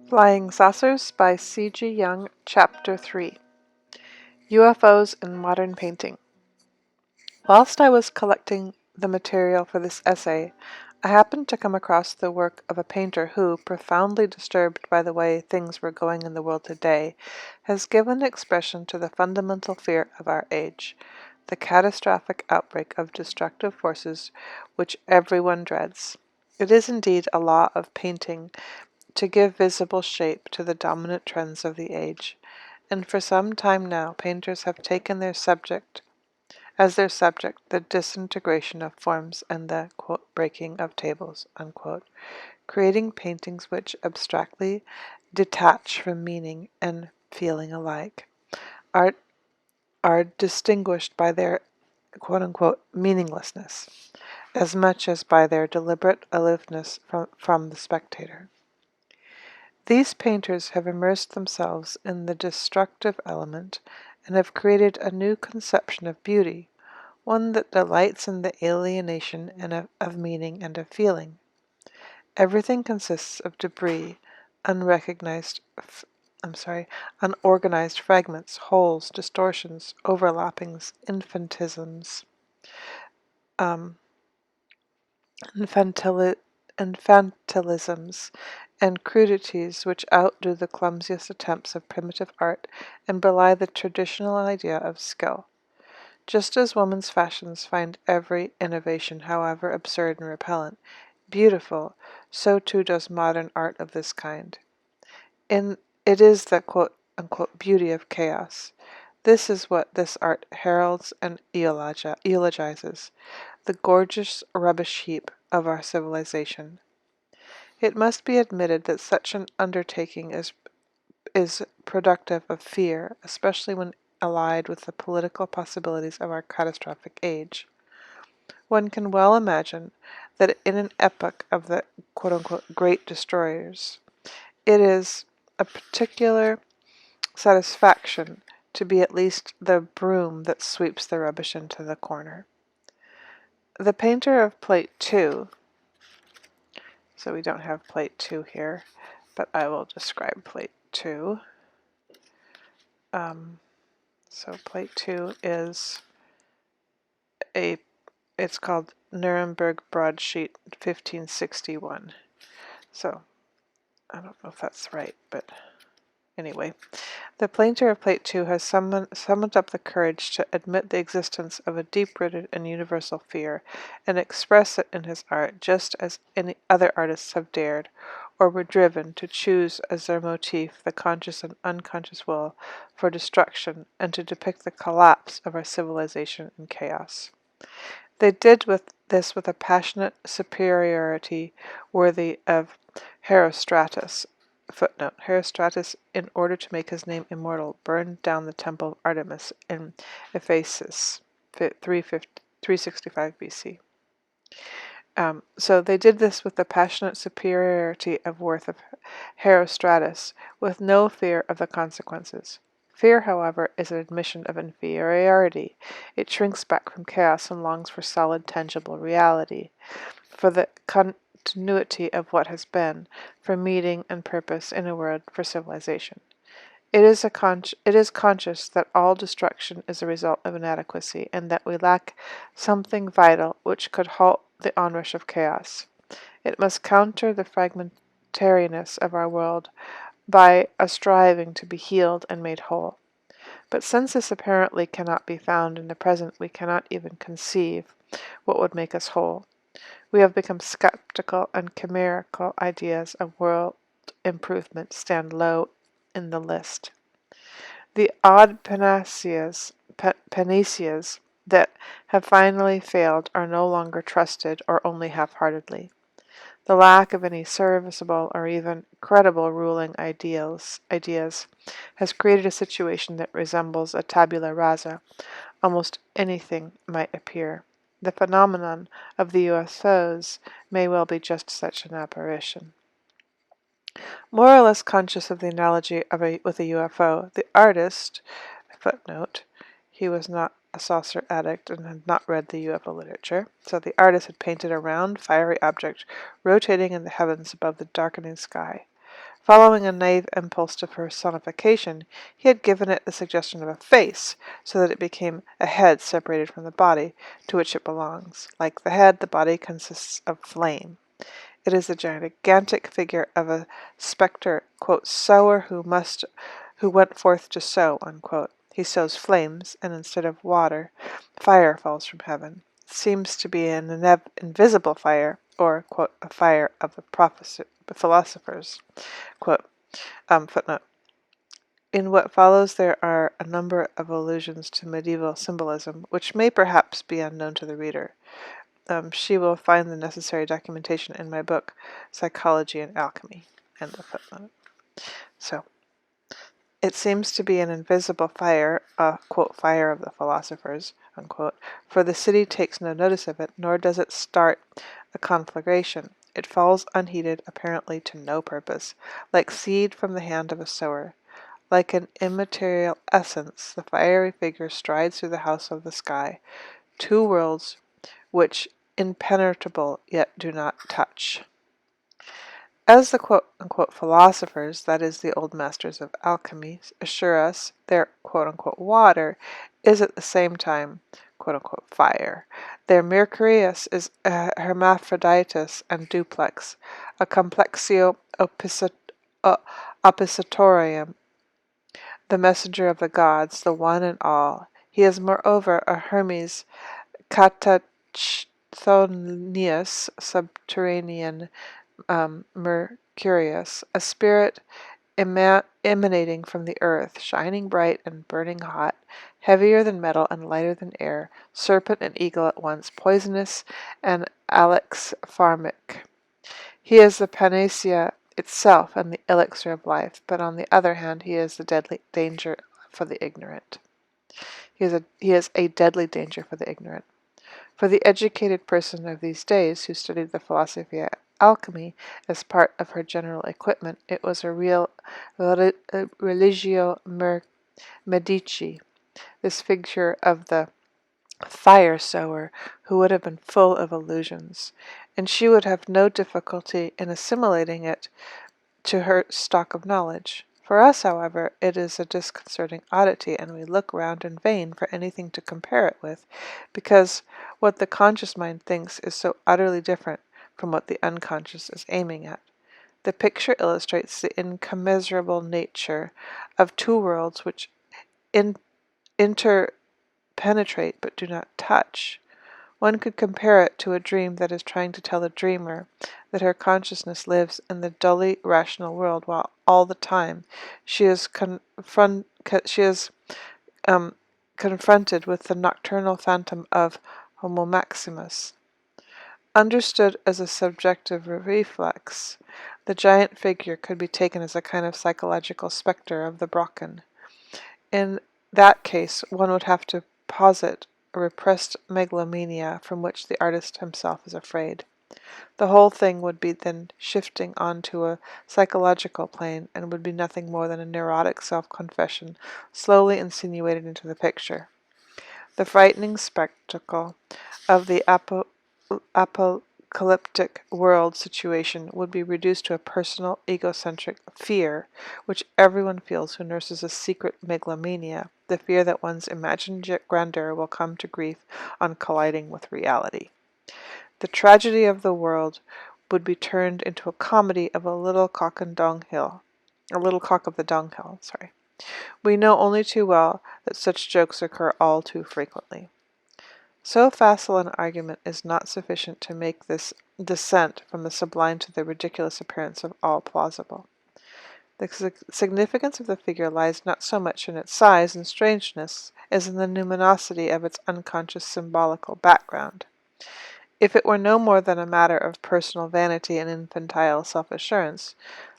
Flying Saucers by CG Jung, Chapter 3. UFOs in Modern Painting. Whilst I was collecting the material for this essay, I happened to come across the work of a painter who, profoundly disturbed by the way things were going in the world today, has given expression to the fundamental fear of our age, the catastrophic outbreak of destructive forces which everyone dreads. It is indeed a law of painting to give visible shape to the dominant trends of the age, and for some time now painters have taken their subject the disintegration of forms and the quote, breaking of tables, unquote, creating paintings which abstractly detach from meaning and feeling alike, are distinguished by their quote-unquote meaninglessness, as much as by their deliberate aloofness from the spectator. These painters have immersed themselves in the destructive element and have created a new conception of beauty, one that delights in the alienation and of meaning and of feeling. Everything consists of debris, unorganized fragments, holes, distortions, overlappings, infantilisms, and crudities which outdo the clumsiest attempts of primitive art and belie the traditional idea of skill. Just as women's fashions find every innovation, however absurd and repellent, beautiful, so too does modern art of this kind. It is the quote-unquote beauty of chaos. This is what this art heralds and eulogizes, the gorgeous rubbish heap of our civilization. It must be admitted that such an undertaking is productive of fear, especially when allied with the political possibilities of our catastrophic age. One can well imagine that in an epoch of the quote-unquote great destroyers, it is a particular satisfaction to be at least the broom that sweeps the rubbish into the corner. The painter of Plate 2, so we don't have Plate 2 here, but I will describe Plate 2. So Plate 2 is it's called Nuremberg Broadsheet 1561. So I don't know if that's right, but anyway. The painter of Plate 2 has summoned up the courage to admit the existence of a deep-rooted and universal fear, and express it in his art just as any other artists have dared, or were driven, to choose as their motif the conscious and unconscious will for destruction, and to depict the collapse of our civilization in chaos. They did this with a passionate superiority worthy of Herostratus. Footnote: Herostratus, in order to make his name immortal, burned down the temple of Artemis in Ephesus, 365 BC. So they did this with the passionate superiority of worth of Herostratus, with no fear of the consequences. Fear, however, is an admission of inferiority. It shrinks back from chaos and longs for solid, tangible reality, for the continuity of what has been, for meaning and purpose, in a word, for civilization. It is conscious that all destruction is a result of inadequacy, and that we lack something vital which could halt the onrush of chaos. It must counter the fragmentariness of our world by a striving to be healed and made whole. But since this apparently cannot be found in the present, we cannot even conceive what would make us whole. We have become skeptical, and chimerical ideas of world improvement stand low in the list. The odd panaceas that have finally failed are no longer trusted, or only half-heartedly. The lack of any serviceable or even credible ruling ideas has created a situation that resembles a tabula rasa. Almost anything might appear. The phenomenon of the Ufos may well be just such an apparition. More or less conscious of the analogy with a UFO, the artist, footnote, he was not a saucer addict and had not read the UFO literature, so the artist had painted a round, fiery object rotating in the heavens above the darkening sky. Following a naive impulse to personification, he had given it the suggestion of a face, so that it became a head separated from the body to which it belongs. Like the head, the body consists of flame. It is the gigantic figure of a spectre, sower who went forth to sow, unquote. He sows flames, and instead of water, fire falls from heaven. It seems to be an invisible fire, or, a fire of the philosophers. Footnote. In what follows there are a number of allusions to medieval symbolism, which may perhaps be unknown to the reader. She will find the necessary documentation in my book, Psychology and Alchemy. End of footnote. So, it seems to be an invisible fire, fire of the philosophers, unquote, for the city takes no notice of it, nor does it start a conflagration. It falls unheeded, apparently to no purpose, like seed from the hand of a sower. Like an immaterial essence, the fiery figure strides through the house of the sky, two worlds which impenetrable yet do not touch. As the quote-unquote philosophers, that is, the old masters of alchemy, assure us, their quote-unquote water is at the same time quote-unquote fire. Their Mercurius is a hermaphroditus and duplex, a complexio oppositorium, the messenger of the gods, the one and all. He is moreover a Hermes Catachthonius, subterranean Mercurius, a spirit emanating from the earth, shining bright and burning hot, heavier than metal and lighter than air, serpent and eagle at once, poisonous and alexipharmic. He is the panacea itself and the elixir of life, but on the other hand he is the deadly danger for the ignorant. He is a deadly danger for the ignorant. For the educated person of these days who studied the philosophy of alchemy as part of her general equipment, it was a real religio medici, this figure of the fire sower, who would have been full of illusions, and she would have no difficulty in assimilating it to her stock of knowledge. For us, however, it is a disconcerting oddity, and we look round in vain for anything to compare it with, because what the conscious mind thinks is so utterly different from what the unconscious is aiming at. The picture illustrates the incommensurable nature of two worlds which interpenetrate but do not touch. One could compare it to a dream that is trying to tell the dreamer that her consciousness lives in the dully rational world, while all the time she is confronted with the nocturnal phantom of Homo Maximus. Understood as a subjective reflex, the giant figure could be taken as a kind of psychological spectre of the Brocken. In that case, one would have to posit a repressed megalomania from which the artist himself is afraid. The whole thing would be then shifting on to a psychological plane, and would be nothing more than a neurotic self-confession slowly insinuated into the picture. The frightening spectacle of the apocalyptic world situation would be reduced to a personal, egocentric fear, which everyone feels who nurses a secret megalomania, the fear that one's imagined grandeur will come to grief on colliding with reality. The tragedy of the world would be turned into a comedy of a little cock of the dunghill. We know only too well that such jokes occur all too frequently. So facile an argument is not sufficient to make this descent from the sublime to the ridiculous appearance of all plausible. The significance of the figure lies not so much in its size and strangeness as in the numinosity of its unconscious symbolical background. If it were no more than a matter of personal vanity and infantile self-assurance,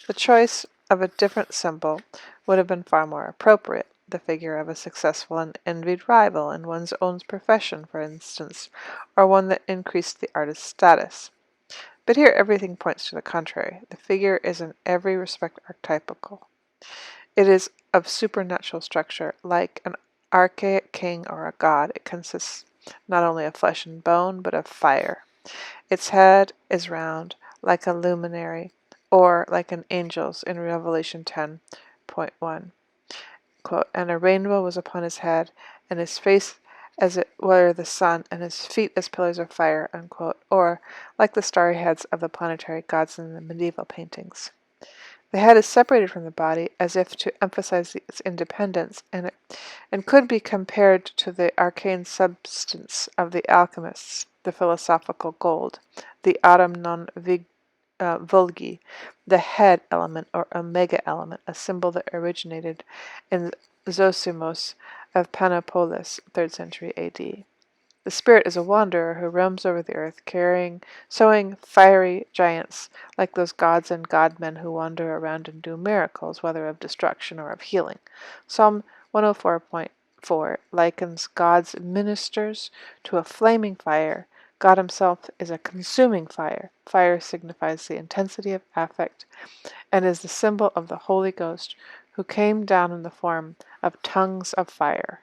the choice of a different symbol would have been far more appropriate. The figure of a successful and envied rival in one's own profession, for instance, or one that increased the artist's status. But here everything points to the contrary. The figure is in every respect archetypical. It is of supernatural structure, like an archaic king or a god. It consists not only of flesh and bone, but of fire. Its head is round, like a luminary, or like an angel's in Revelation 10.1. Quote, and a rainbow was upon his head, and his face as it were the sun, and his feet as pillars of fire, unquote, or like the starry heads of the planetary gods in the medieval paintings. The head is separated from the body as if to emphasize its independence, and could be compared to the arcane substance of the alchemists, the philosophical gold, the atom non vulgi, the head element or omega element, a symbol that originated in Zosimos of Panopolis, 3rd century AD. The spirit is a wanderer who roams over the earth, sowing fiery giants, like those gods and godmen who wander around and do miracles, whether of destruction or of healing. Psalm 104.4 likens God's ministers to a flaming fire. God himself is a consuming fire. Fire signifies the intensity of affect and is the symbol of the Holy Ghost, who came down in the form of tongues of fire.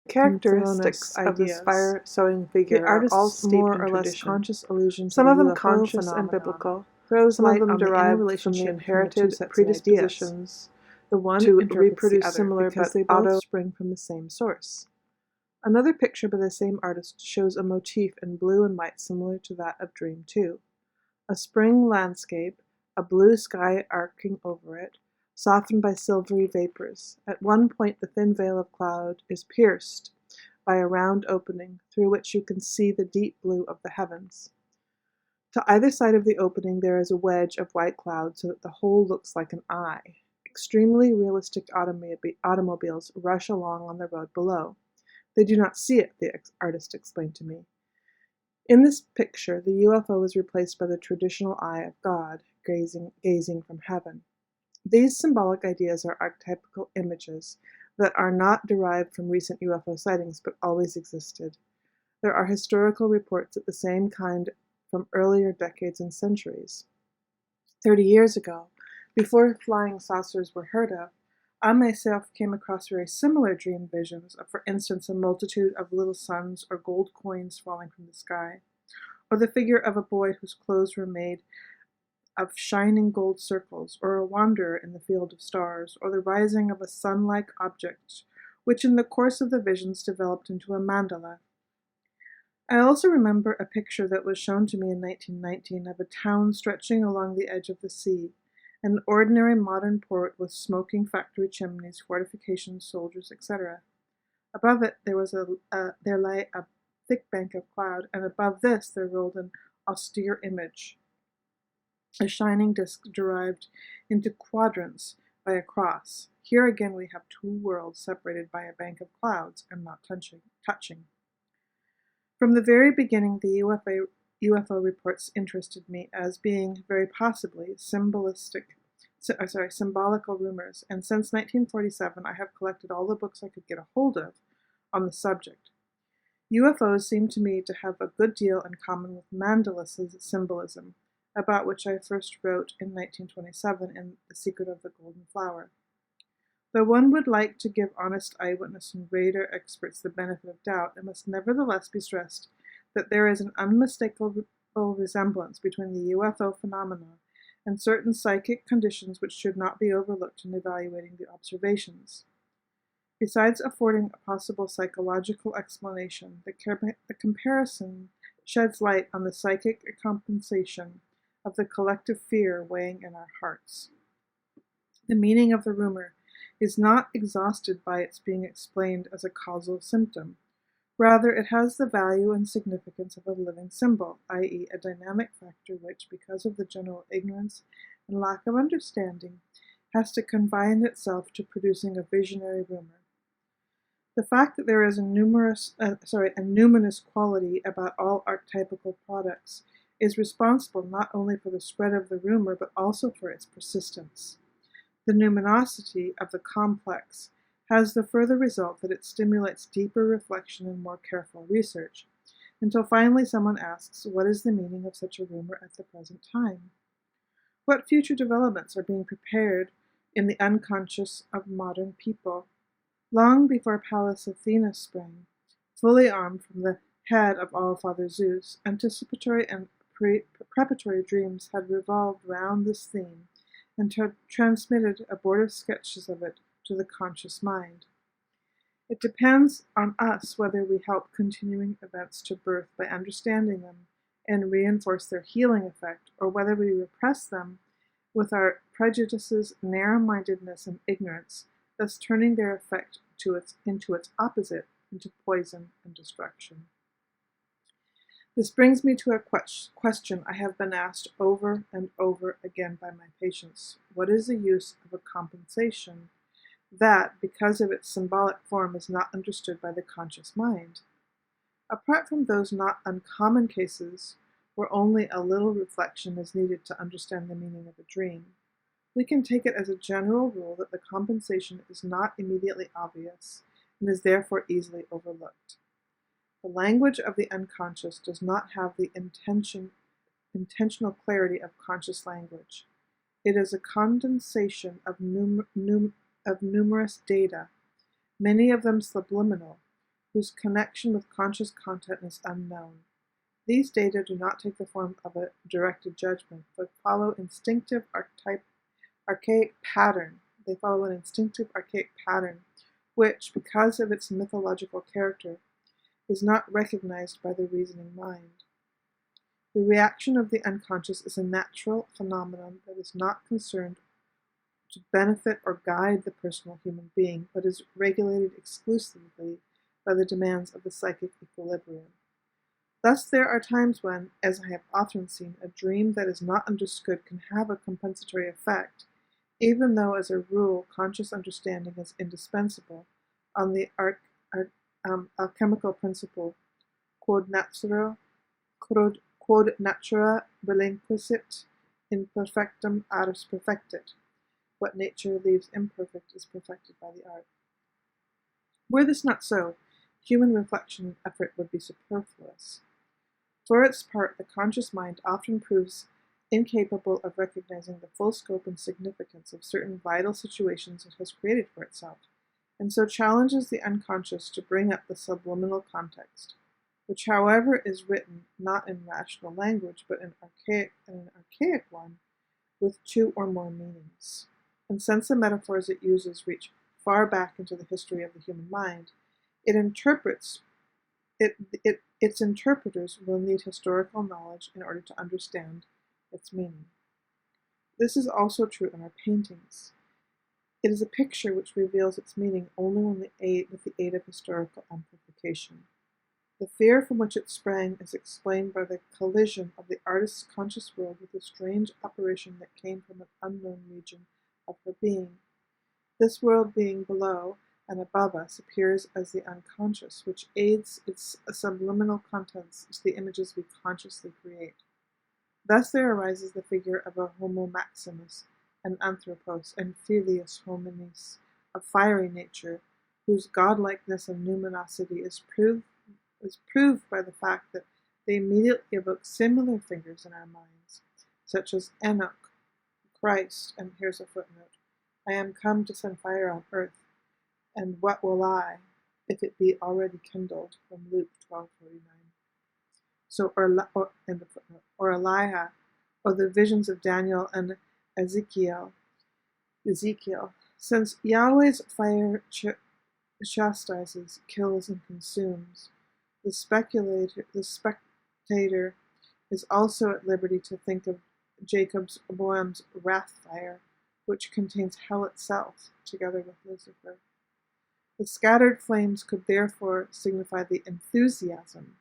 Characteristics of this fire-sowing figure are all steeped more or less conscious allusion to some of them conscious and biblical, throws light on the inner relationship inherited predispositions, the one to reproduce similar because they both spring from the same source. Another picture by the same artist shows a motif in blue and white similar to that of Dream 2. A spring landscape, a blue sky arcing over it, softened by silvery vapors. At one point the thin veil of cloud is pierced by a round opening through which you can see the deep blue of the heavens. To either side of the opening there is a wedge of white cloud so that the whole looks like an eye. Extremely realistic automobiles rush along on the road below. They do not see it, the artist explained to me. In this picture, the UFO is replaced by the traditional eye of God, gazing from heaven. These symbolic ideas are archetypical images that are not derived from recent UFO sightings but always existed. There are historical reports of the same kind from earlier decades and centuries. 30 years ago, before flying saucers were heard of, I myself came across very similar dream visions of, for instance, a multitude of little suns or gold coins falling from the sky, or the figure of a boy whose clothes were made of shining gold circles, or a wanderer in the field of stars, or the rising of a sun-like object, which in the course of the visions developed into a mandala. I also remember a picture that was shown to me in 1919 of a town stretching along the edge of the sea, an ordinary modern port with smoking factory chimneys, fortifications, soldiers, etc. Above it there lay a thick bank of cloud, and above this there rolled an austere image, a shining disk derived into quadrants by a cross. Here again we have two worlds separated by a bank of clouds and not touching. From the very beginning, the UFO reports interested me as being very possibly symbolical rumors, and since 1947 I have collected all the books I could get a hold of on the subject. UFOs seem to me to have a good deal in common with Mandala's symbolism, about which I first wrote in 1927 in The Secret of the Golden Flower. Though one would like to give honest eyewitness and radar experts the benefit of doubt, it must nevertheless be stressed that there is an unmistakable resemblance between the UFO phenomena and certain psychic conditions which should not be overlooked in evaluating the observations. Besides affording a possible psychological explanation, the comparison sheds light on the psychic compensation of the collective fear weighing in our hearts. The meaning of the rumor is not exhausted by its being explained as a causal symptom. Rather, it has the value and significance of a living symbol, i.e., a dynamic factor which, because of the general ignorance and lack of understanding, has to confine itself to producing a visionary rumor. The fact that there is a numinous quality about all archetypical products is responsible not only for the spread of the rumor, but also for its persistence. The numinosity of the complex has the further result that it stimulates deeper reflection and more careful research, until finally someone asks, what is the meaning of such a rumor at the present time? What future developments are being prepared in the unconscious of modern people? Long before Pallas Athena sprang, fully armed from the head of All-Father Zeus, anticipatory and preparatory dreams had revolved round this theme and transmitted abortive sketches of it to the conscious mind. It depends on us whether we help continuing events to birth by understanding them and reinforce their healing effect, or whether we repress them with our prejudices, narrow-mindedness, and ignorance, thus turning their effect into its opposite, into poison and destruction. This brings me to a question I have been asked over and over again by my patients. What is the use of a compensation that, because of its symbolic form, is not understood by the conscious mind? Apart from those not uncommon cases where only a little reflection is needed to understand the meaning of a dream, we can take it as a general rule that the compensation is not immediately obvious and is therefore easily overlooked. The language of the unconscious does not have the intentional clarity of conscious language. It is a condensation of numerous data, many of them subliminal, whose connection with conscious content is unknown. These data do not take the form of a directed judgment, but follow instinctive archaic pattern. They follow an instinctive archaic pattern, which, because of its mythological character, is not recognized by the reasoning mind. The reaction of the unconscious is a natural phenomenon that is not concerned to benefit or guide the personal human being, but is regulated exclusively by the demands of the psychic equilibrium. Thus there are times when, as I have often seen, a dream that is not understood can have a compensatory effect, even though as a rule conscious understanding is indispensable, on the alchemical principle quod natura relinquissit imperfectum ars perfectit. What nature leaves imperfect is perfected by the art. Were this not so, human reflection and effort would be superfluous. For its part, the conscious mind often proves incapable of recognizing the full scope and significance of certain vital situations it has created for itself, and so challenges the unconscious to bring up the subliminal context, which however is written not in rational language, but in an archaic one, with two or more meanings. And since the metaphors it uses reach far back into the history of the human mind, its interpreters will need historical knowledge in order to understand its meaning. This is also true in our paintings. It is a picture which reveals its meaning only with the aid of historical amplification. The fear from which it sprang is explained by the collision of the artist's conscious world with a strange apparition that came from an unknown region of her being. This world being below and above us appears as the unconscious, which aids its subliminal contents to the images we consciously create. Thus there arises the figure of a Homo Maximus, an Anthropos, and Filius Hominis, a fiery nature, whose godlikeness and numinosity is proved by the fact that they immediately evoke similar figures in our minds, such as Enoch, Christ, and here's a footnote, I am come to send fire on earth, and what will I, if it be already kindled, from Luke 12:49. So, or Elijah, or the visions of Daniel and Ezekiel. Since Yahweh's fire chastises, kills, and consumes, the spectator is also at liberty to think of Jacob's Boam's wrath fire, which contains hell itself, together with Lucifer. The scattered flames could therefore signify the enthusiasm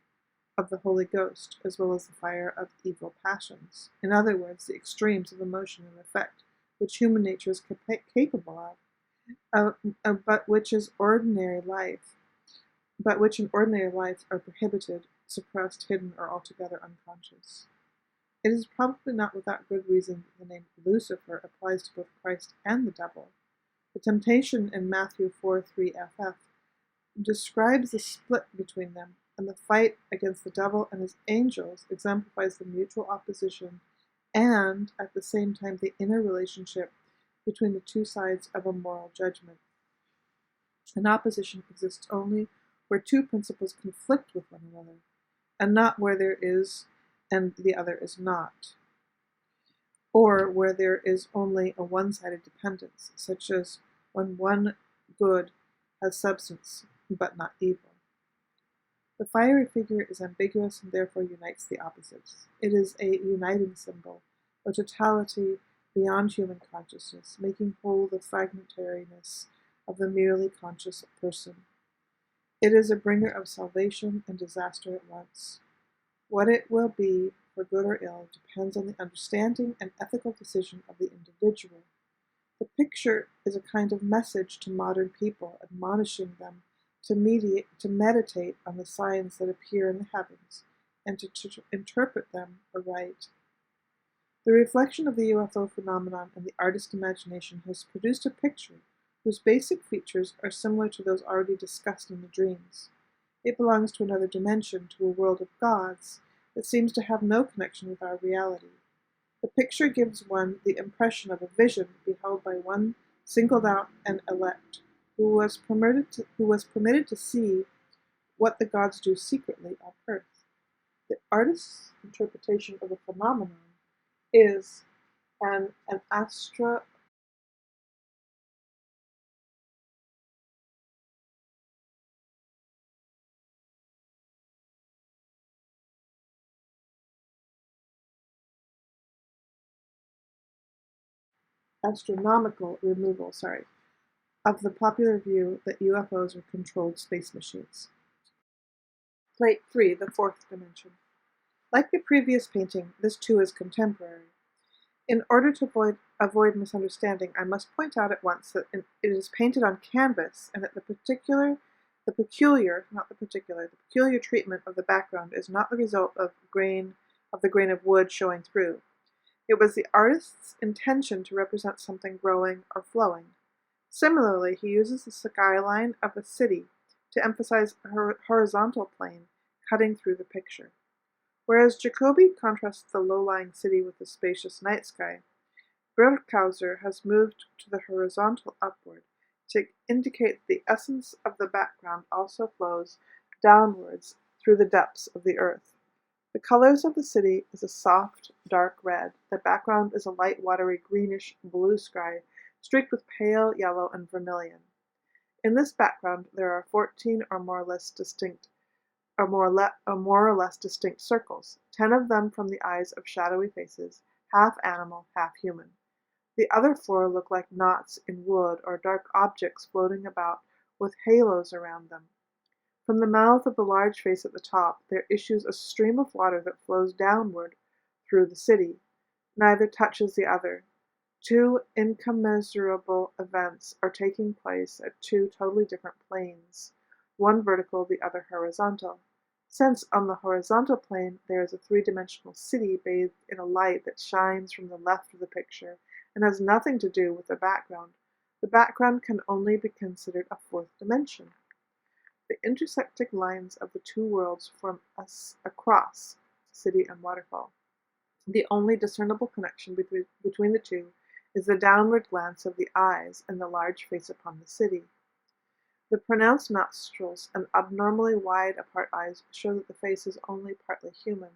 of the Holy Ghost, as well as the fire of evil passions. In other words, the extremes of emotion and effect, which human nature is capable of, but which in ordinary life are prohibited, suppressed, hidden, or altogether unconscious. It is probably not without good reason that the name Lucifer applies to both Christ and the devil. The temptation in Matthew 4:3ff describes the split between them, and the fight against the devil and his angels exemplifies the mutual opposition and, at the same time, the inner relationship between the two sides of a moral judgment. An opposition exists only where two principles conflict with one another, and not where there is and the other is not, or where there is only a one-sided dependence, such as when one good has substance but not evil. The fiery figure is ambiguous and therefore unites the opposites. It is a uniting symbol, a totality beyond human consciousness, making whole the fragmentariness of the merely conscious person. It is a bringer of salvation and disaster at once. What it will be, for good or ill, depends on the understanding and ethical decision of the individual. The picture is a kind of message to modern people, admonishing them to meditate on the signs that appear in the heavens, and to interpret them aright. The reflection of the UFO phenomenon in the artist's imagination has produced a picture whose basic features are similar to those already discussed in the dreams. It belongs to another dimension, to a world of gods, that seems to have no connection with our reality. The picture gives one the impression of a vision beheld by one singled out and elect, who was permitted to see what the gods do secretly on earth. The artist's interpretation of the phenomenon is an astronomical removal, of the popular view that UFOs are controlled space machines. Plate 3, the fourth dimension. Like the previous painting, this too is contemporary. In order to avoid misunderstanding, I must point out at once that it is painted on canvas, and that the peculiar treatment of the background is not the result of the grain of wood showing through. It was the artist's intention to represent something growing or flowing. Similarly, he uses the skyline of a city to emphasize a horizontal plane cutting through the picture. Whereas Jacobi contrasts the low-lying city with the spacious night sky, Birkhauser has moved to the horizontal upward to indicate the essence of the background also flows downwards through the depths of the earth. The colors of the city is a soft, dark red. The background is a light, watery, greenish blue sky, streaked with pale yellow and vermilion. In this background, there are 14 more or less distinct circles, 10 of them from the eyes of shadowy faces, half animal, half human. The other 4 look like knots in wood or dark objects floating about with halos around them. From the mouth of the large face at the top, there issues a stream of water that flows downward through the city. Neither touches the other. 2 incommensurable events are taking place at 2 totally different planes, one vertical, the other horizontal. Since on the horizontal plane there is a 3-dimensional city bathed in a light that shines from the left of the picture and has nothing to do with the background can only be considered a 4th dimension. The intersecting lines of the 2 worlds form a cross, city and waterfall. The only discernible connection between the 2 is the downward glance of the eyes and the large face upon the city. The pronounced nostrils and abnormally wide apart eyes show that the face is only partly human.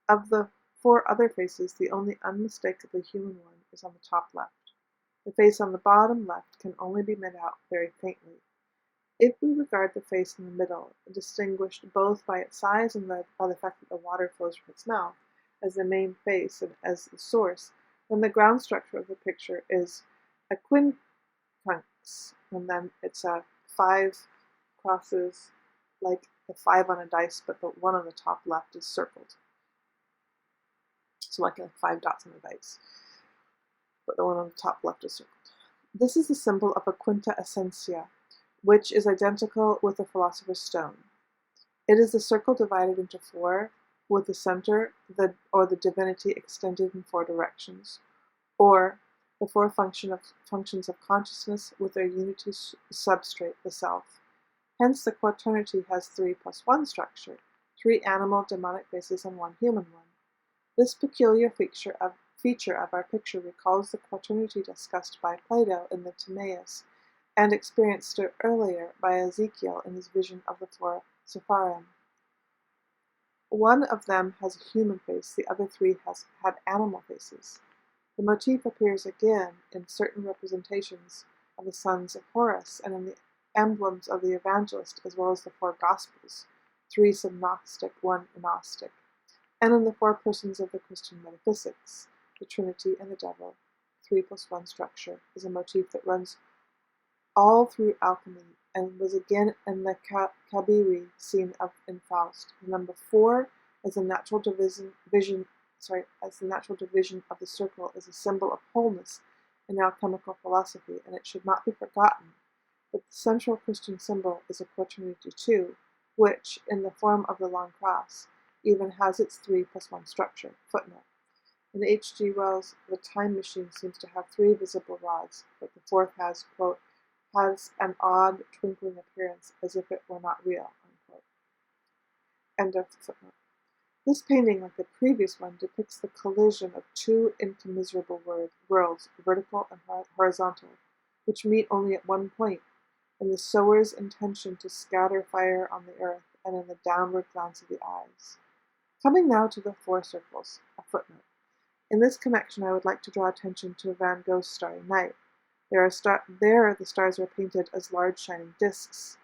Of the 4 other faces, the only unmistakably human one is on the top left. The face on the bottom left can only be made out very faintly. If we regard the face in the middle, distinguished both by its size and by the fact that the water flows from its mouth, as the main face and as the source, then the ground structure of the picture is a quincunx, and then it's a 5 crosses like the 5 on a dice, but the one on the top left is circled. So like 5 dots on a dice, but the one on the top left is circled. This is the symbol of a quinta essentia, which is identical with the Philosopher's Stone. It is the circle divided into 4, with the center or the divinity extended in 4 directions, or the 4 functions of consciousness with their unity substrate, the self. Hence the quaternity has 3 plus 1 structure, 3 animal demonic faces and 1 human one. This peculiar feature of our picture recalls the quaternity discussed by Plato in the Timaeus, and experienced earlier by Ezekiel in his vision of the 4 Sepharim. One of them has a human face, the other three had animal faces. The motif appears again in certain representations of the sons of Horus and in the emblems of the evangelist as well as the four Gospels, 3 synoptic, 1 agnostic, and in the 4 persons of the Christian metaphysics, the Trinity and the Devil. 3+1 structure is a motif that runs all through alchemy and was again in the Kabiri scene in Faust. The number 4 as the natural division of the circle is a symbol of wholeness in alchemical philosophy, and it should not be forgotten that the central Christian symbol is a quaternity 2, which, in the form of the long cross, even has its 3+1 structure. Footnote. In H. G. Wells' The Time Machine seems to have 3 visible rods, but the 4th has, quote, has an odd twinkling appearance as if it were not real, unquote. End of footnote. This painting, like the previous one, depicts the collision of 2 incommensurable worlds, vertical and horizontal, which meet only at one point, in the sower's intention to scatter fire on the earth and in the downward glance of the eyes. Coming now to the 4 circles, a footnote. In this connection, I would like to draw attention to Van Gogh's Starry Night. There, the stars are painted as large shining discs,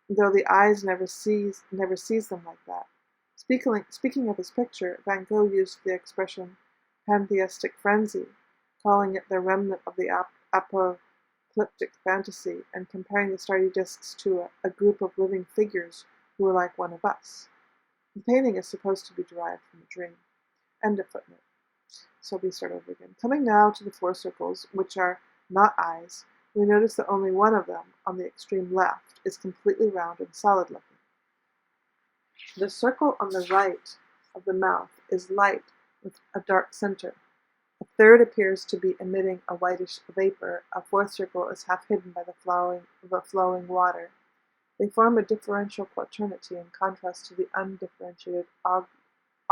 though the eyes never sees them like that. Speaking of his picture, Van Gogh used the expression pantheistic frenzy, calling it the remnant of the apocalyptic fantasy, and comparing the starry discs to a group of living figures who were like one of us. The painting is supposed to be derived from a dream. End of footnote. So we start over again. Coming now to the 4 circles, which are not eyes, we notice that only one of them, on the extreme left, is completely round and solid-looking. The circle on the right of the mouth is light with a dark center. A third appears to be emitting a whitish vapor. A 4th circle is half hidden by the flowing water. They form a differential quaternity in contrast to the undifferentiated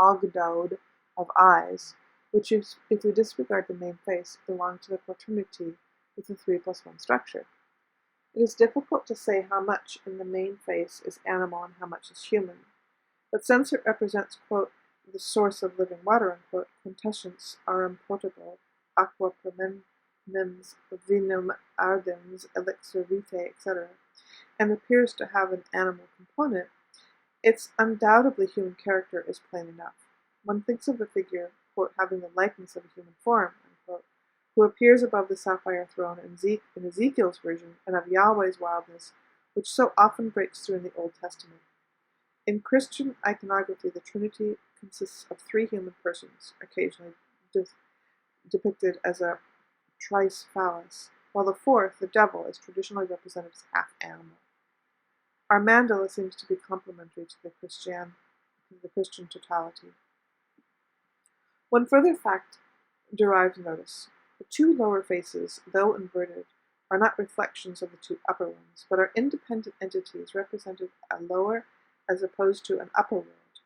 ogdoad of eyes, which, if we disregard the main face, belong to the quaternity with a 3+1 structure. It is difficult to say how much in the main face is animal and how much is human, but since it represents, quote, the source of living water, unquote, quintessence are importable, aqua permanens, vinum ardens, elixir vitae, etc., and appears to have an animal component, its undoubtedly human character is plain enough. One thinks of the figure, quote, having the likeness of a human form, unquote, who appears above the sapphire throne in Ezekiel's version, and of Yahweh's wildness, which so often breaks through in the Old Testament. In Christian iconography, the Trinity consists of 3 human persons, occasionally depicted as a trice phallus, while the 4th, the devil, is traditionally represented as half animal. Our mandala seems to be complementary to the Christian totality. One further fact derives notice. The 2 lower faces, though inverted, are not reflections of the 2 upper ones, but are independent entities representing a lower as opposed to an upper world,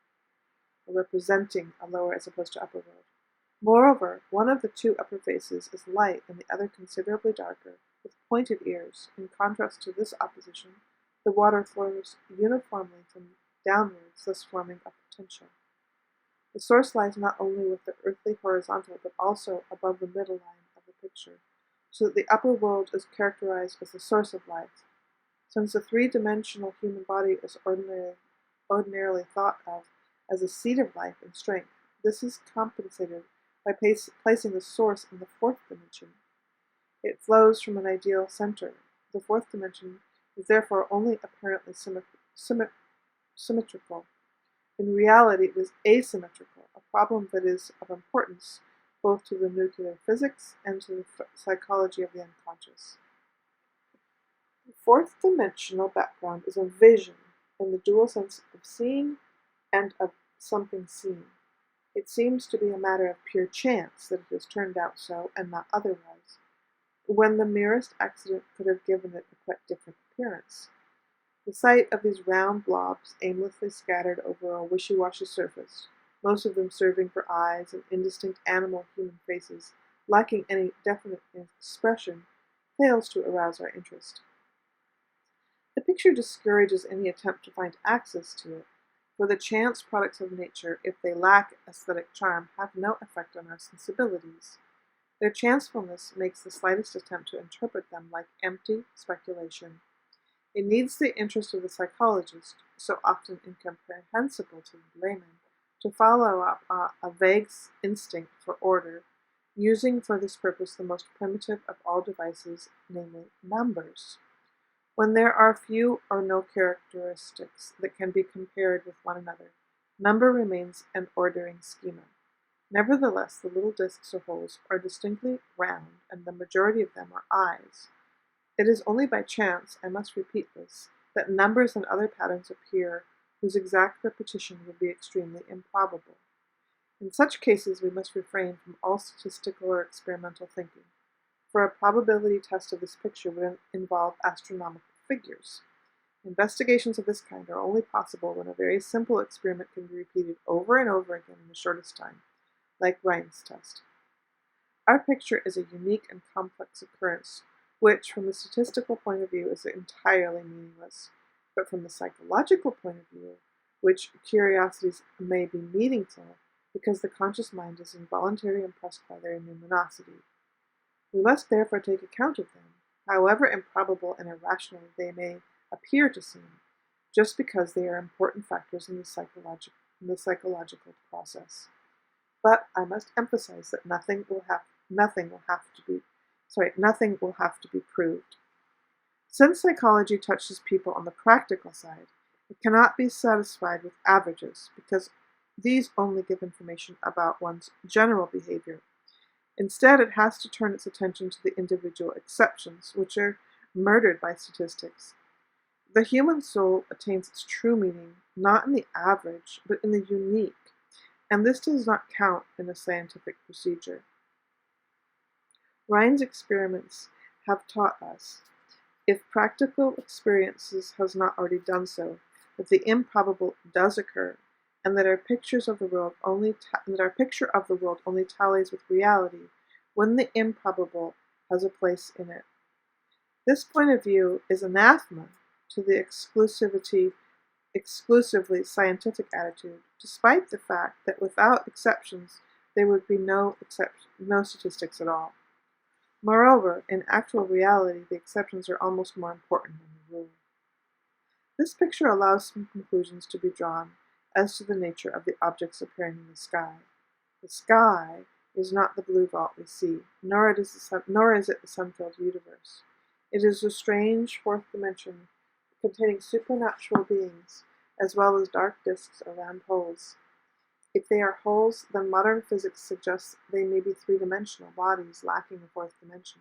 or representing a lower as opposed to upper world. Moreover, one of the 2 upper faces is light and the other considerably darker, with pointed ears. In contrast to this opposition, the water flows uniformly from downwards, thus forming a potential. The source lies not only with the earthly horizontal, but also above the middle line of the picture, so that the upper world is characterized as the source of life. Since the 3-dimensional human body is ordinarily thought of as a seat of life and strength, this is compensated by placing the source in the 4th dimension. It flows from an ideal center. The 4th dimension is therefore only apparently symmetrical. In reality, it is asymmetrical, a problem that is of importance both to the nuclear physics and to the psychology of the unconscious. The 4th dimensional background is a vision in the dual sense of seeing and of something seen. It seems to be a matter of pure chance that it has turned out so and not otherwise, when the merest accident could have given it a quite different appearance. The sight of these round blobs aimlessly scattered over a wishy-washy surface, most of them serving for eyes and indistinct animal-human faces, lacking any definite expression, fails to arouse our interest. The picture discourages any attempt to find access to it. For the chance products of nature, if they lack aesthetic charm, have no effect on our sensibilities. Their chancefulness makes the slightest attempt to interpret them like empty speculation. It needs the interest of the psychologist, so often incomprehensible to the layman, to follow up a vague instinct for order, using for this purpose the most primitive of all devices, namely numbers. When there are few or no characteristics that can be compared with one another, number remains an ordering schema. Nevertheless, the little discs or holes are distinctly round, and the majority of them are eyes. It is only by chance, I must repeat this, that numbers and other patterns appear whose exact repetition would be extremely improbable. In such cases, we must refrain from all statistical or experimental thinking, for a probability test of this picture would involve astronomical figures. Investigations of this kind are only possible when a very simple experiment can be repeated over and over again in the shortest time, like Rhine's test. Our picture is a unique and complex occurrence, which, from the statistical point of view, is entirely meaningless, but from the psychological point of view, which curiosities may be meaningful, because the conscious mind is involuntarily impressed by their numinosity. We must therefore take account of them, however improbable and irrational they may appear to seem, just because they are important factors in the psychological process. But I must emphasize that nothing will have to be proved. Since psychology touches people on the practical side, it cannot be satisfied with averages, because these only give information about one's general behavior. Instead, it has to turn its attention to the individual exceptions, which are murdered by statistics. The human soul attains its true meaning not in the average, but in the unique, and this does not count in a scientific procedure. Rhine's experiments have taught us, if practical experiences has not already done so, that the improbable does occur, and that our picture of the world only tallies with reality when the improbable has a place in it. This point of view is anathema to the exclusively scientific attitude, despite the fact that without exceptions there would be no statistics at all. Moreover, in actual reality, the exceptions are almost more important than the rule. This picture allows some conclusions to be drawn as to the nature of the objects appearing in the sky. The sky is not the blue vault we see, nor is it the sun-filled universe. It is a strange fourth dimension containing supernatural beings, as well as dark disks or round holes. If they are holes, then modern physics suggests they may be three-dimensional bodies lacking a fourth dimension.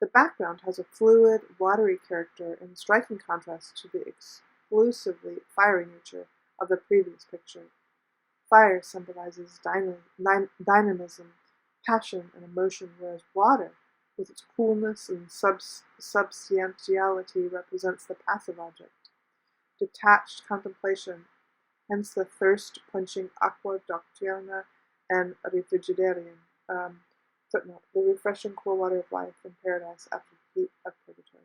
The background has a fluid, watery character in striking contrast to the exclusively fiery nature of the previous picture. Fire symbolizes dynamism, passion, and emotion, whereas water, with its coolness and substantiality, represents the passive object. Detached contemplation, hence the thirst-quenching aqua nocturna and refrigeratum. Footnote, the refreshing cool water of life in paradise after the heat of purgatory.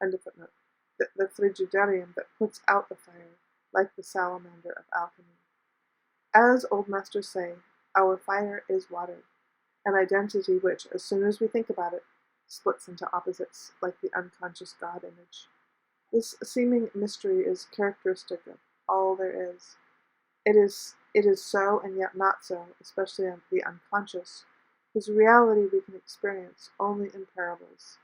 End of footnote. The frigidarium that puts out the fire, like the salamander of alchemy. As old masters say, our fire is water, an identity which, as soon as we think about it, splits into opposites, like the unconscious God image. This seeming mystery is characteristic of all there is. It is so and yet not so, especially on the unconscious, whose reality we can experience only in parables.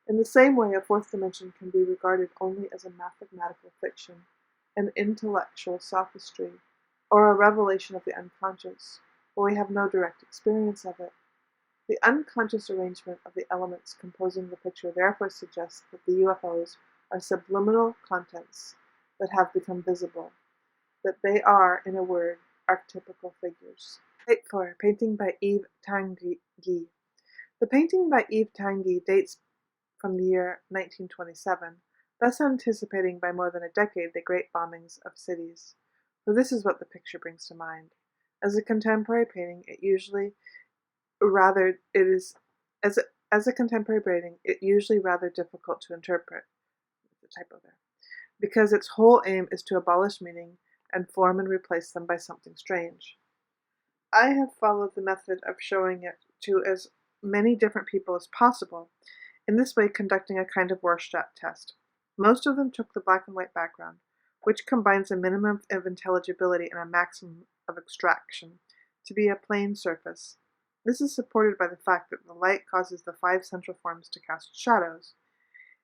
In the same way, a fourth dimension can be regarded only as a mathematical fiction, an intellectual sophistry, or a revelation of the unconscious, where we have no direct experience of it. The unconscious arrangement of the elements composing the picture therefore suggests that the UFOs are subliminal contents that have become visible, that they are, in a word, archetypical figures. Plate 4. Painting by Yves Tanguy. The painting by Yves Tanguy dates from the year 1927, thus anticipating by more than a decade the great bombings of cities. For this is what the picture brings to mind. As a contemporary painting, it usually rather difficult to interpret. The typo there. because its whole aim is to abolish meaning and form and replace them by something strange. I have followed the method of showing it to as many different people as possible, in this way conducting a kind of Rorschach test. Most of them took the black and white background, which combines a minimum of intelligibility and a maximum of abstraction, to be a plane surface. This is supported by the fact that the light causes the 5 central forms to cast shadows.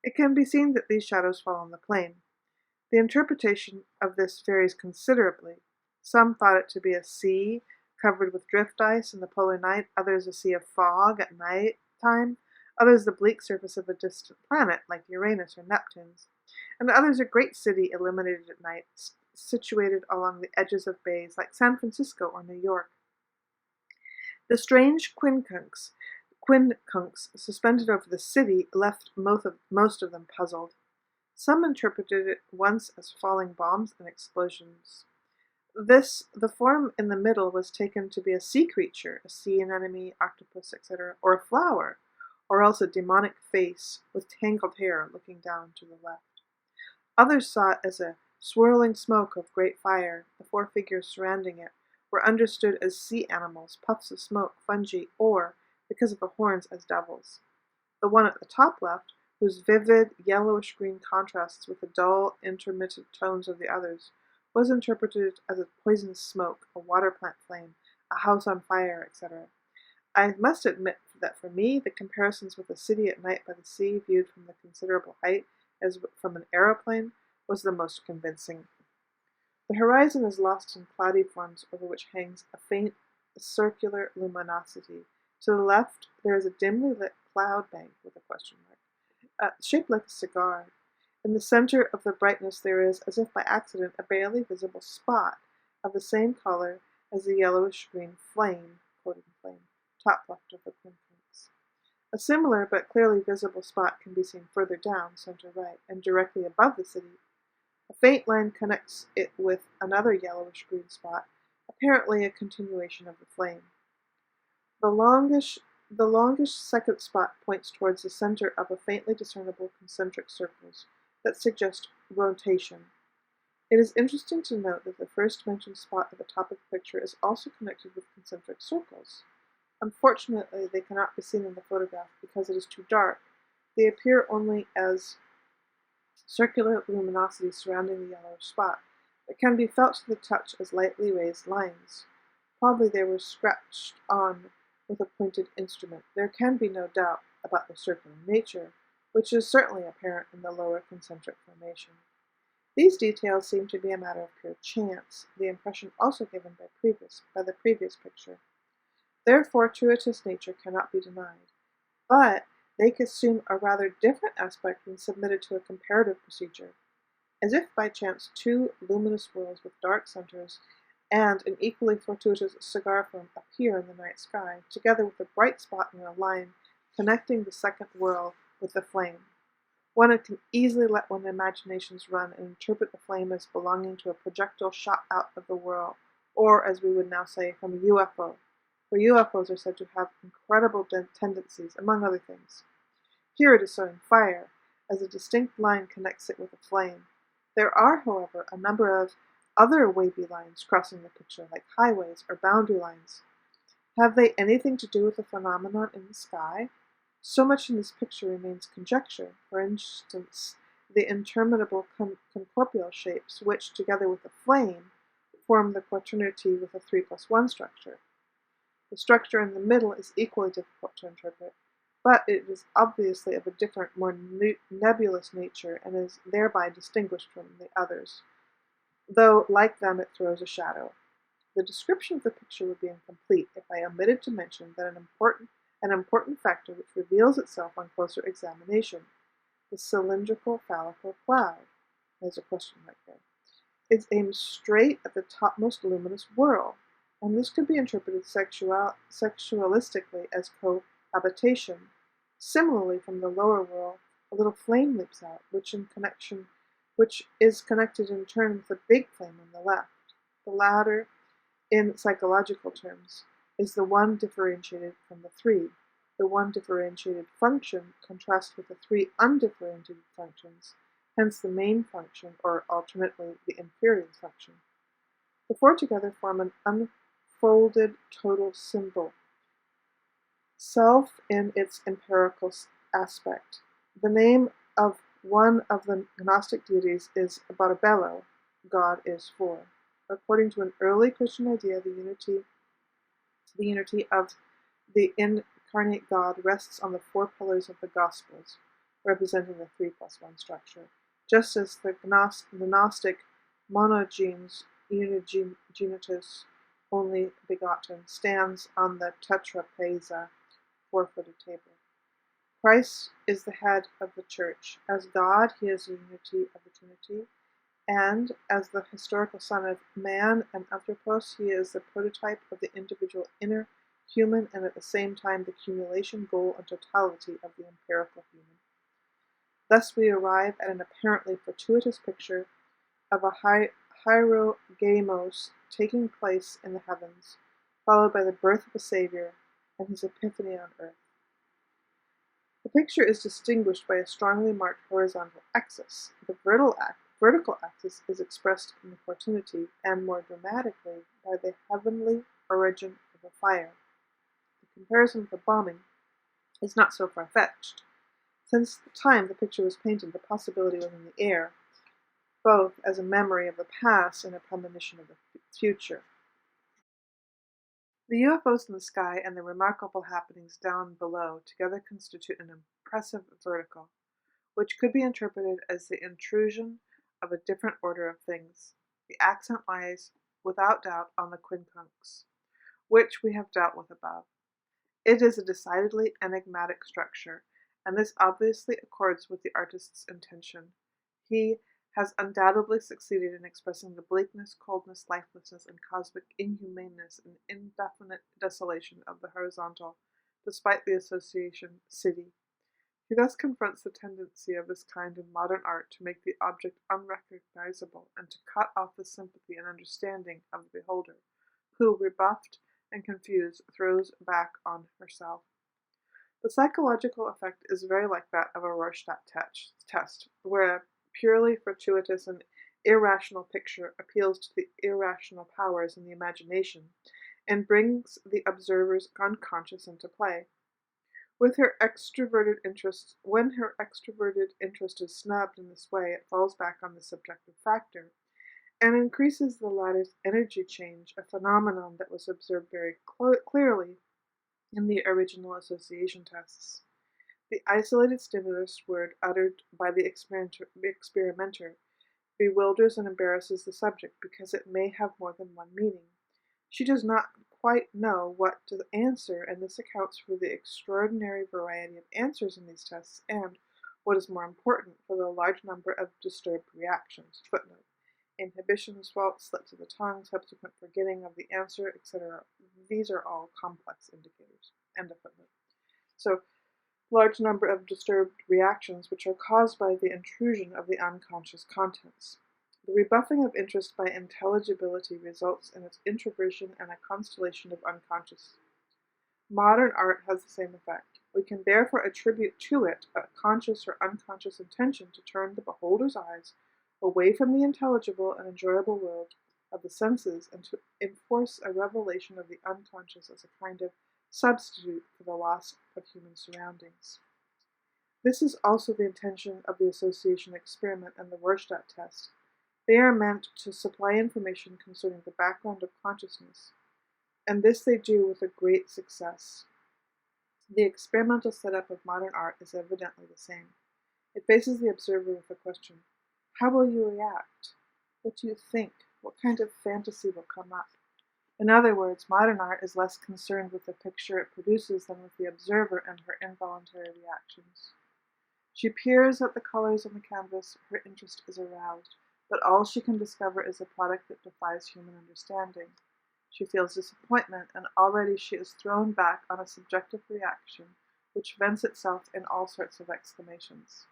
It can be seen that these shadows fall on the plane. The interpretation of this varies considerably. Some thought it to be a sea covered with drift ice in the polar night, others a sea of fog at night time, others the bleak surface of a distant planet like Uranus or Neptune's, and others a great city illuminated at night, situated along the edges of bays like San Francisco or New York. The strange quincunx suspended over the city left most of them puzzled. Some interpreted it once as falling bombs and explosions. The form in the middle was taken to be a sea creature, a sea anemone, octopus, etc., or a flower, or else a demonic face with tangled hair looking down to the left. Others saw it as a swirling smoke of great fire. The 4 figures surrounding it were understood as sea animals, puffs of smoke, fungi, or, because of the horns, as devils. The one at the top left, whose vivid yellowish-green contrasts with the dull, intermittent tones of the others, was interpreted as a poisonous smoke, a water plant flame, a house on fire, etc. I must admit that for me, the comparisons with a city at night by the sea, viewed from the considerable height, as from an aeroplane, was the most convincing. The horizon is lost in cloudy forms over which hangs a faint circular luminosity. To the left, there is a dimly lit cloud bank with a question mark, shaped like a cigar. In the center of the brightness there is, as if by accident, a barely visible spot of the same color as the yellowish-green flame, quoted flame, top left of the quincunx. A similar but clearly visible spot can be seen further down, center right, and directly above the city. A faint line connects it with another yellowish-green spot, apparently a continuation of the flame. The longish second spot points towards the center of a faintly discernible concentric circles that suggest rotation. It is interesting to note that the first mentioned spot at the top of the picture is also connected with concentric circles. Unfortunately, they cannot be seen in the photograph because it is too dark. They appear only as circular luminosity surrounding the yellowish spot, but can be felt to the touch as lightly raised lines. Probably they were scratched on with a pointed instrument. There can be no doubt about the circular nature, which is certainly apparent in the lower concentric formation. These details seem to be a matter of pure chance, the impression also given by the previous picture. Their fortuitous nature cannot be denied, but they assume a rather different aspect when submitted to a comparative procedure. As if by chance 2 luminous whirls with dark centers and an equally fortuitous cigar flame appear in the night sky, together with a bright spot in a line connecting the second whirl with the flame. One can easily let one's imaginations run and interpret the flame as belonging to a projectile shot out of the whirl, or, as we would now say, from a UFO, for UFOs are said to have incredible tendencies, among other things. Here it is showing fire, as a distinct line connects it with a flame. There are, however, a number of other wavy lines crossing the picture, like highways or boundary lines. Have they anything to do with the phenomenon in the sky? So much in this picture remains conjecture. For instance, the interminable concorporeal shapes, which, together with the flame, form the quaternity with a 3+1 structure. The structure in the middle is equally difficult to interpret, but it is obviously of a different, more nebulous nature, and is thereby distinguished from the others, though, like them, it throws a shadow. The description of the picture would be incomplete if I omitted to mention that an important factor which reveals itself on closer examination, the cylindrical follicle cloud, there's a question mark there, is aimed straight at the topmost luminous whirl, and this could be interpreted sexualistically as cohabitation. Similarly, from the lower whirl, a little flame leaps out, which is connected in turn with a big flame on the left. The latter, in psychological terms, is the one differentiated from the 3. The one differentiated function contrasts with the 3 undifferentiated functions, hence the main function, or alternately the inferior function. The four together form an unfolded total symbol, self in its empirical aspect. The name of one of the Gnostic deities is Barabello, God is four. According to an early Christian idea, the unity of the incarnate God rests on the four pillars of the Gospels, representing the 3+1 structure, just as the Gnostic monogenes unigenitus, only begotten, stands on the tetrapeza, four-footed table. Christ is the head of the Church. As God, he is the unity of the Trinity, and as the historical Son of Man and Anthropos, he is the prototype of the individual inner human and at the same time the cumulation, goal, and totality of the empirical human. Thus we arrive at an apparently fortuitous picture of a hierogamos taking place in the heavens, followed by the birth of a Savior and his epiphany on earth. The picture is distinguished by a strongly marked horizontal axis. The vertical axis is expressed in the Trinity, and more dramatically by the heavenly origin of the fire. The comparison with the bombing is not so far-fetched. Since the time the picture was painted, the possibility was in the air, both as a memory of the past and a premonition of the future. The UFOs in the sky and the remarkable happenings down below together constitute an impressive vertical, which could be interpreted as the intrusion of a different order of things. The accent lies, without doubt, on the quincunx, which we have dealt with above. It is a decidedly enigmatic structure, and this obviously accords with the artist's intention. He has undoubtedly succeeded in expressing the bleakness, coldness, lifelessness, and cosmic inhumaneness and indefinite desolation of the horizontal, despite the association city. He thus confronts the tendency of this kind in modern art to make the object unrecognizable and to cut off the sympathy and understanding of the beholder, who, rebuffed and confused, throws back on herself. The psychological effect is very like that of a Rorschach test, where a purely fortuitous and irrational picture appeals to the irrational powers in the imagination and brings the observer's unconscious into play. When her extroverted interest is snubbed in this way, it falls back on the subjective factor and increases the latter's energy change, a phenomenon that was observed very clearly in the original association tests. The isolated stimulus word uttered by the experimenter bewilders and embarrasses the subject because it may have more than one meaning. She does not quite know what to answer, and this accounts for the extraordinary variety of answers in these tests and, what is more important, for the large number of disturbed reactions. Footnote. Inhibition, swallow, slip to the tongue, subsequent forgetting of the answer, etc. These are all complex indicators. End of footnote. So, large number of disturbed reactions which are caused by the intrusion of the unconscious contents. The rebuffing of interest by intelligibility results in its introversion and a constellation of unconscious. Modern art has the same effect. We can therefore attribute to it a conscious or unconscious intention to turn the beholder's eyes away from the intelligible and enjoyable world of the senses and to enforce a revelation of the unconscious as a kind of substitute for the loss of human surroundings. This is also the intention of the association experiment and the Rorschach test. They are meant to supply information concerning the background of consciousness, and this they do with a great success. The experimental setup of modern art is evidently the same. It faces the observer with the question, how will you react? What do you think? What kind of fantasy will come up? In other words, modern art is less concerned with the picture it produces than with the observer and her involuntary reactions. She peers at the colors on the canvas, her interest is aroused, but all she can discover is a product that defies human understanding. She feels disappointment, and already she is thrown back on a subjective reaction, which vents itself in all sorts of exclamations.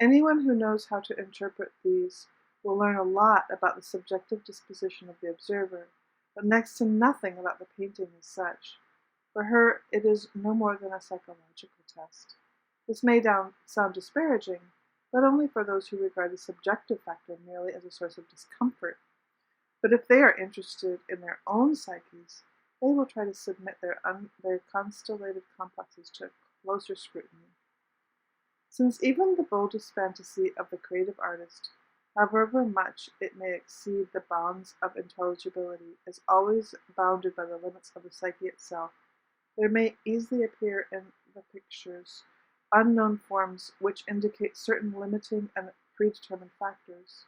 Anyone who knows how to interpret these will learn a lot about the subjective disposition of the observer, but next to nothing about the painting as such. For her, it is no more than a psychological test. This may sound disparaging, but only for those who regard the subjective factor merely as a source of discomfort. But if they are interested in their own psyches, they will try to submit their constellated complexes to closer scrutiny. Since even the boldest fantasy of the creative artist, however much it may exceed the bounds of intelligibility, is always bounded by the limits of the psyche itself, there may easily appear in the pictures unknown forms which indicate certain limiting and predetermined factors.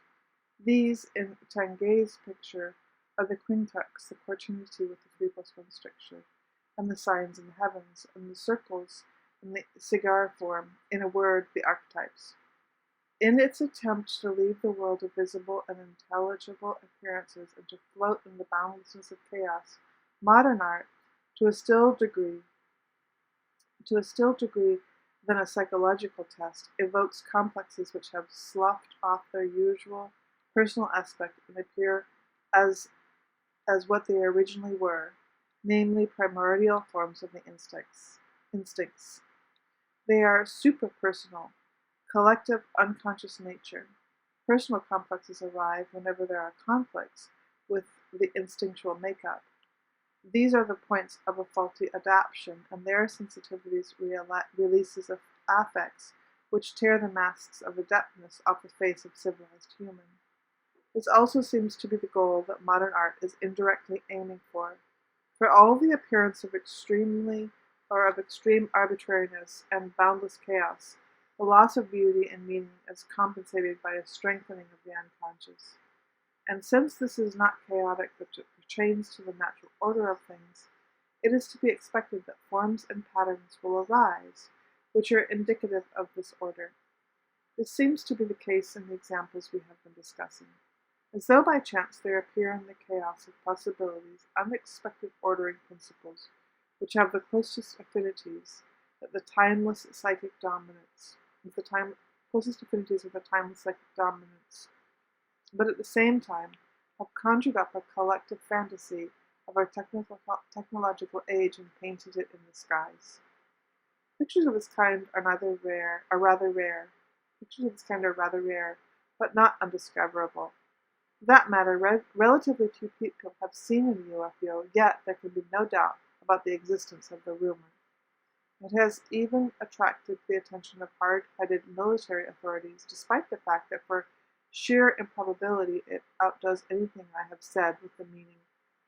These, in Tanguay's picture, are the quincunx, the core Trinity with the 3+1 structure, and the signs in the heavens, and the circles in the cigar form, in a word, the archetypes. In its attempt to leave the world of visible and intelligible appearances and to float in the boundlessness of chaos, modern art, to a still degree than a psychological test, evokes complexes which have sloughed off their usual personal aspect and appear as what they originally were, namely primordial forms of the instincts. They are superpersonal, collective unconscious nature. Personal complexes arrive whenever there are conflicts with the instinctual makeup. These are the points of a faulty adaptation, and their sensitivities releases of affects which tear the masks of adeptness off the face of civilized human. This also seems to be the goal that modern art is indirectly aiming for. For all the appearance of extreme arbitrariness and boundless chaos, the loss of beauty and meaning is compensated by a strengthening of the unconscious. And since this is not chaotic but pertains to the natural order of things, it is to be expected that forms and patterns will arise, which are indicative of this order. This seems to be the case in the examples we have been discussing. As though by chance there appear in the chaos of possibilities unexpected ordering principles, which have the closest affinities that the timeless psychic dominance, but at the same time have conjured up a collective fantasy of our technological age and painted it in the skies. Pictures of this kind are rather rare. Pictures of this kind are rather rare, but not undiscoverable. For that matter, relatively few people have seen an UFO, yet there can be no doubt about the existence of the rumor. It has even attracted the attention of hard-headed military authorities, despite the fact that for sheer improbability it outdoes anything I have said with the meaning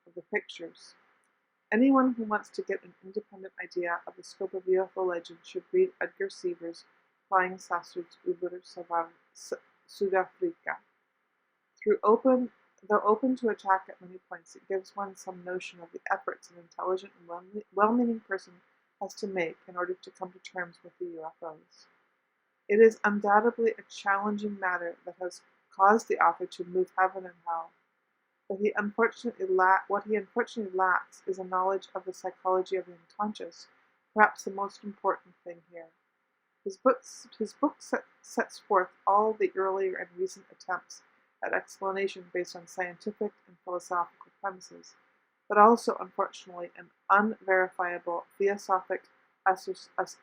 of the pictures. Anyone who wants to get an independent idea of the scope of UFO legend should read Edgar Seaver's Flying Saucers über Südafrika. Though open to attack at many points, it gives one some notion of the efforts an intelligent and well-meaning person has to make in order to come to terms with the UFOs. It is undoubtedly a challenging matter that has caused the author to move heaven and hell, but what he unfortunately lacks is a knowledge of the psychology of the unconscious, perhaps the most important thing here. His book sets forth all the earlier and recent attempts at explanation based on scientific and philosophical premises, but also, unfortunately, an unverifiable theosophic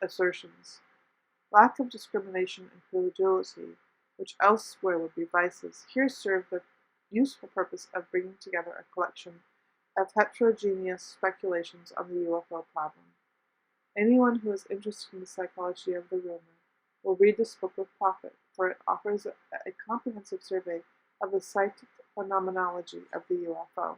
assertions. Lack of discrimination and credulity, which elsewhere would be vices, here serve the useful purpose of bringing together a collection of heterogeneous speculations on the UFO problem. Anyone who is interested in the psychology of the rumor will read this book with profit, for it offers a comprehensive survey of the psychic phenomenology of the UFO.